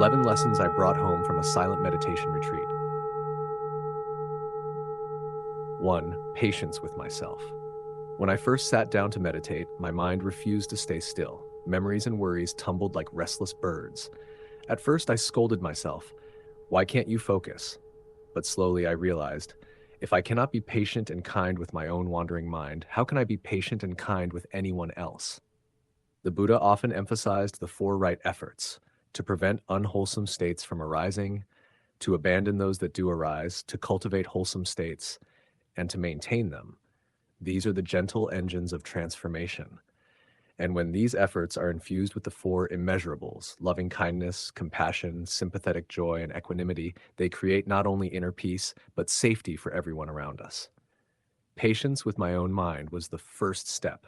11 lessons I brought home from a silent meditation retreat. 1. Patience with myself. When I first sat down to meditate, my mind refused to stay still. Memories and worries tumbled like restless birds. At first, I scolded myself. Why can't you focus? But slowly I realized, if I cannot be patient and kind with my own wandering mind, how can I be patient and kind with anyone else? The Buddha often emphasized the four right efforts: to prevent unwholesome states from arising, to abandon those that do arise, to cultivate wholesome states, and to maintain them. These are the gentle engines of transformation. And when these efforts are infused with the four immeasurables, loving kindness, compassion, sympathetic joy, and equanimity, they create not only inner peace, but safety for everyone around us. Patience with my own mind was the first step.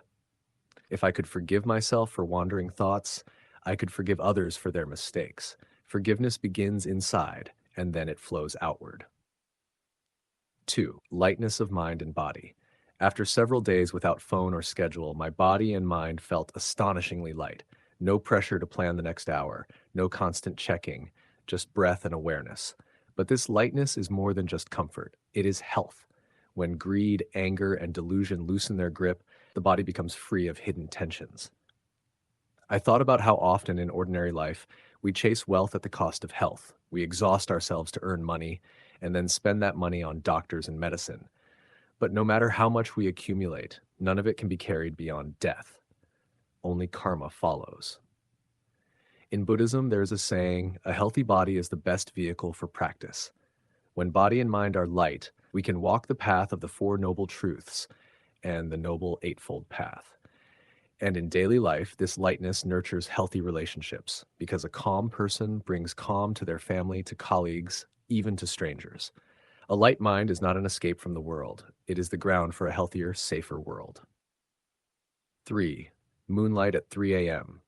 If I could forgive myself for wandering thoughts, I could forgive others for their mistakes. Forgiveness begins inside, and then it flows outward. 2. Lightness of mind and body. After several days without phone or schedule, my body and mind felt astonishingly light. No pressure to plan the next hour, no constant checking, just breath and awareness. But this lightness is more than just comfort. It is health. When greed, anger, and delusion loosen their grip, the body becomes free of hidden tensions. I thought about how often in ordinary life we chase wealth at the cost of health. We exhaust ourselves to earn money and then spend that money on doctors and medicine. But no matter how much we accumulate, none of it can be carried beyond death. Only karma follows. In Buddhism, there is a saying, a healthy body is the best vehicle for practice. When body and mind are light, we can walk the path of the Four Noble Truths and the Noble Eightfold Path. And in daily life, this lightness nurtures healthy relationships, because a calm person brings calm to their family, to colleagues, even to strangers. A light mind is not an escape from the world. It is the ground for a healthier, safer world. 3. Moonlight at 3 a.m.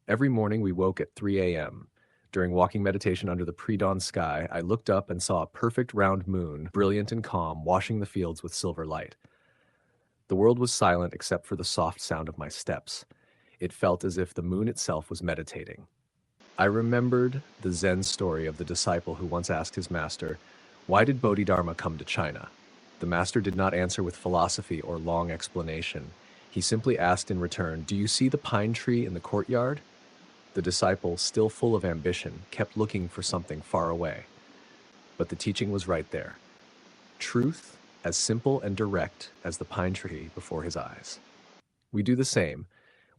Every morning we woke at 3 a.m. During walking meditation under the pre-dawn sky, I looked up and saw a perfect round moon, brilliant and calm, washing the fields with silver light. The world was silent except for the soft sound of my steps. It felt as if the moon itself was meditating. I remembered the Zen story of the disciple who once asked his master, "Why did Bodhidharma come to China?" The master did not answer with philosophy or long explanation. He simply asked in return, "Do you see the pine tree in the courtyard?" The disciple, still full of ambition, kept looking for something far away. But the teaching was right there. Truth, as simple and direct as the pine tree before his eyes. We do the same.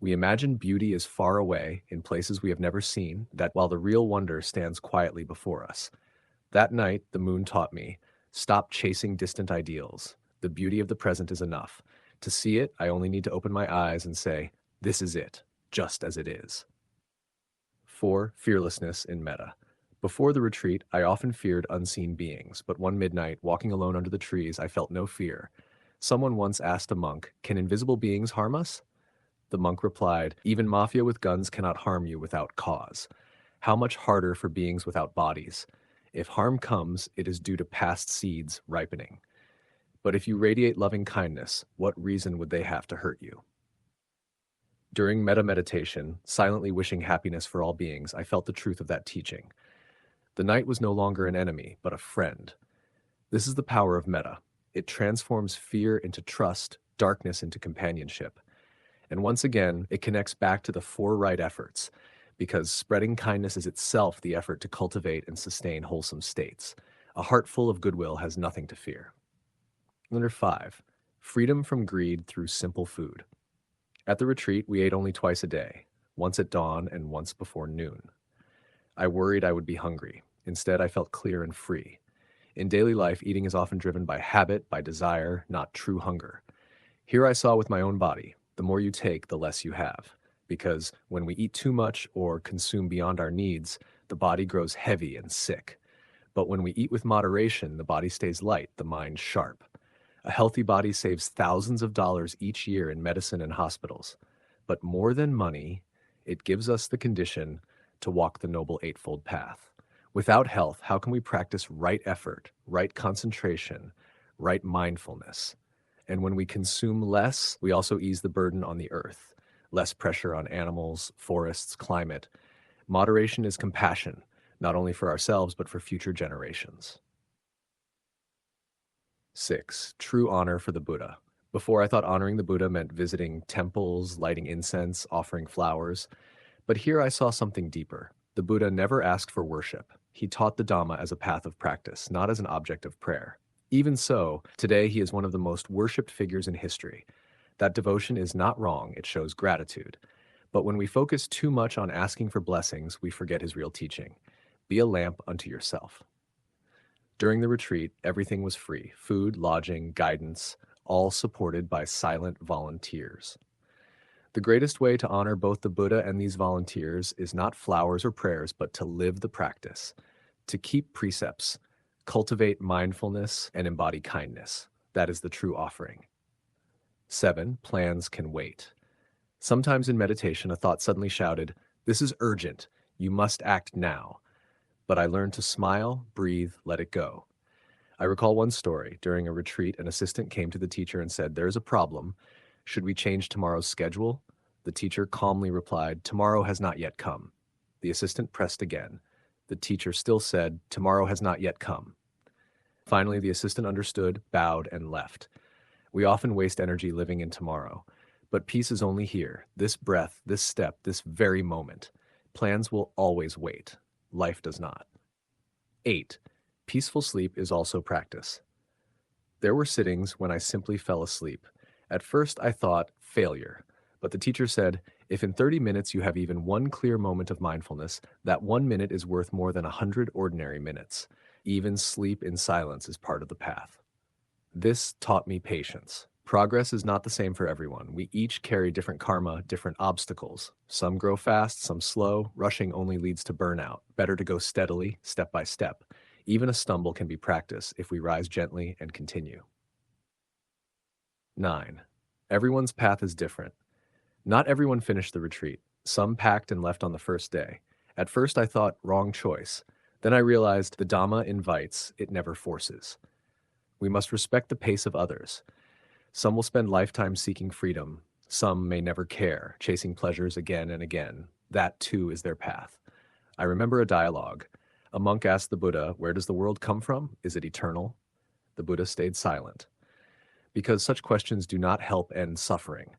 We imagine beauty is far away, in places we have never seen, that while the real wonder stands quietly before us. That night, the moon taught me, stop chasing distant ideals. The beauty of the present is enough. To see it, I only need to open my eyes and say, this is it, just as it is. 4. Fearlessness in metta. Before the retreat, I often feared unseen beings, but one midnight, walking alone under the trees, I felt no fear. Someone once asked a monk, "Can invisible beings harm us?" The monk replied, "Even mafia with guns cannot harm you without cause. How much harder for beings without bodies? If harm comes, it is due to past seeds ripening. But if you radiate loving kindness, what reason would they have to hurt you?" During metta meditation, silently wishing happiness for all beings, I felt the truth of that teaching. The night was no longer an enemy, but a friend. This is the power of metta. It transforms fear into trust, darkness into companionship. And once again, it connects back to the four right efforts, because spreading kindness is itself the effort to cultivate and sustain wholesome states. A heart full of goodwill has nothing to fear. 5. Freedom from greed through simple food. At the retreat, we ate only twice a day, once at dawn and once before noon. I worried I would be hungry. Instead, I felt clear and free. In daily life, eating is often driven by habit, by desire, not true hunger. Here I saw with my own body, the more you take, the less you have. Because when we eat too much or consume beyond our needs, the body grows heavy and sick. But when we eat with moderation, the body stays light, the mind sharp. A healthy body saves thousands of dollars each year in medicine and hospitals. But more than money, it gives us the condition to walk the Noble Eightfold Path. Without health, how can we practice right effort, right concentration, right mindfulness? And when we consume less, we also ease the burden on the earth. Less pressure on animals, forests, climate. Moderation is compassion, not only for ourselves but for future generations. 6. True honor for the Buddha. Before, I thought honoring the Buddha meant visiting temples, lighting incense, offering flowers. But here I saw something deeper. The Buddha never asked for worship. He taught the Dhamma as a path of practice, not as an object of prayer. Even so, today he is one of the most worshipped figures in history. That devotion is not wrong, it shows gratitude. But when we focus too much on asking for blessings, we forget his real teaching. Be a lamp unto yourself. During the retreat, everything was free: food, lodging, guidance, all supported by silent volunteers. The greatest way to honor both the Buddha and these volunteers is not flowers or prayers, but to live the practice, to keep precepts, cultivate mindfulness, and embody kindness. That is the true offering. 7. Plans can wait. Sometimes in meditation, a thought suddenly shouted, "This is urgent. You must act now." But I learned to smile, breathe, let it go. I recall one story. During a retreat, an assistant came to the teacher and said, "There is a problem. Should we change tomorrow's schedule?" The teacher calmly replied, "Tomorrow has not yet come." The assistant pressed again. The teacher still said, "Tomorrow has not yet come." Finally, the assistant understood, bowed, and left. We often waste energy living in tomorrow. But peace is only here, this breath, this step, this very moment. Plans will always wait. Life does not. 8. Peaceful sleep is also practice. There were sittings when I simply fell asleep. At first I thought, failure. But the teacher said, if in 30 minutes you have even one clear moment of mindfulness, that 1 minute is worth more than 100 ordinary minutes. Even sleep in silence is part of the path. This taught me patience. Progress is not the same for everyone. We each carry different karma, different obstacles. Some grow fast, some slow. Rushing only leads to burnout. Better to go steadily, step by step. Even a stumble can be practice if we rise gently and continue. 9. Everyone's path is different. Not everyone finished the retreat. Some packed and left on the first day. At first I thought, wrong choice. Then I realized the Dhamma invites, it never forces. We must respect the pace of others. Some will spend lifetimes seeking freedom. Some may never care, chasing pleasures again and again. That too is their path. I remember a dialogue. A monk asked the Buddha, "Where does the world come from? Is it eternal?" The Buddha stayed silent. Because such questions do not help end suffering.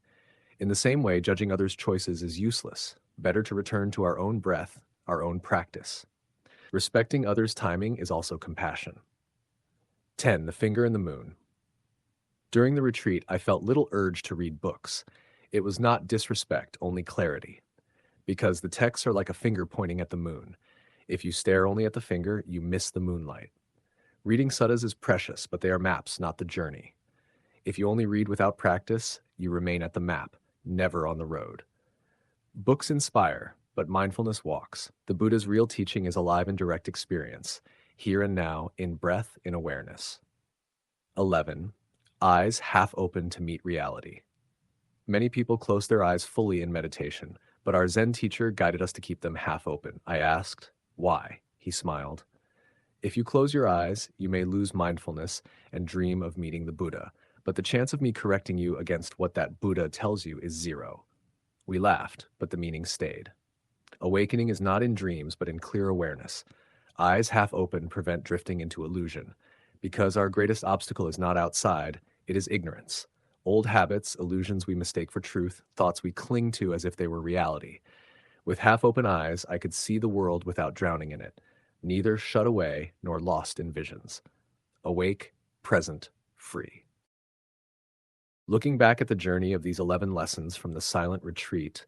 In the same way, judging others' choices is useless. Better to return to our own breath, our own practice. Respecting others' timing is also compassion. 10. The finger in the moon. During the retreat, I felt little urge to read books. It was not disrespect, only clarity. Because the texts are like a finger pointing at the moon. If you stare only at the finger, you miss the moonlight. Reading suttas is precious, but they are maps, not the journey. If you only read without practice, you remain at the map, never on the road. Books inspire, but mindfulness walks. The Buddha's real teaching is alive and direct experience, here and now, in breath, in awareness. 11. Eyes half open to meet reality. Many people close their eyes fully in meditation, but our Zen teacher guided us to keep them half open. I asked, "Why?" He smiled. "If you close your eyes, you may lose mindfulness and dream of meeting the Buddha, but the chance of me correcting you against what that Buddha tells you is 0. We laughed, but the meaning stayed. Awakening is not in dreams, but in clear awareness. Eyes half open prevent drifting into illusion. Because our greatest obstacle is not outside, it is ignorance. Old habits, illusions we mistake for truth, thoughts we cling to as if they were reality. With half-open eyes, I could see the world without drowning in it, neither shut away nor lost in visions. Awake, present, free. Looking back at the journey of these 11 lessons from the silent retreat,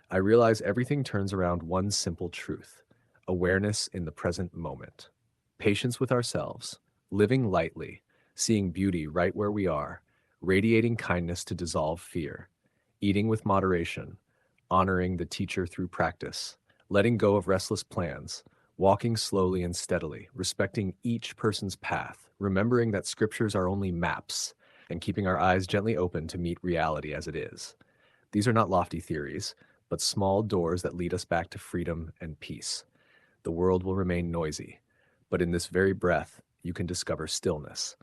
I realize everything turns around one simple truth: awareness in the present moment. Patience with ourselves, living lightly, seeing beauty right where we are, radiating kindness to dissolve fear, eating with moderation, honoring the teacher through practice, letting go of restless plans, walking slowly and steadily, respecting each person's path, remembering that scriptures are only maps, and keeping our eyes gently open to meet reality as it is. These are not lofty theories, but small doors that lead us back to freedom and peace. The world will remain noisy, but in this very breath, you can discover stillness.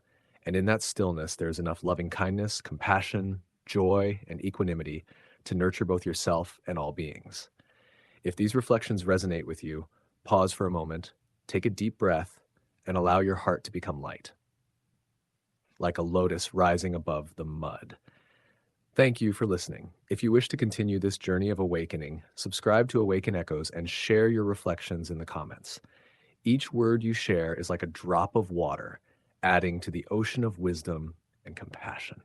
And in that stillness, there is enough loving kindness, compassion, joy, and equanimity to nurture both yourself and all beings. If these reflections resonate with you, pause for a moment, take a deep breath, and allow your heart to become light, like a lotus rising above the mud. Thank you for listening. If you wish to continue this journey of awakening, subscribe to Awaken Echoes and share your reflections in the comments. Each word you share is like a drop of water, adding to the ocean of wisdom and compassion.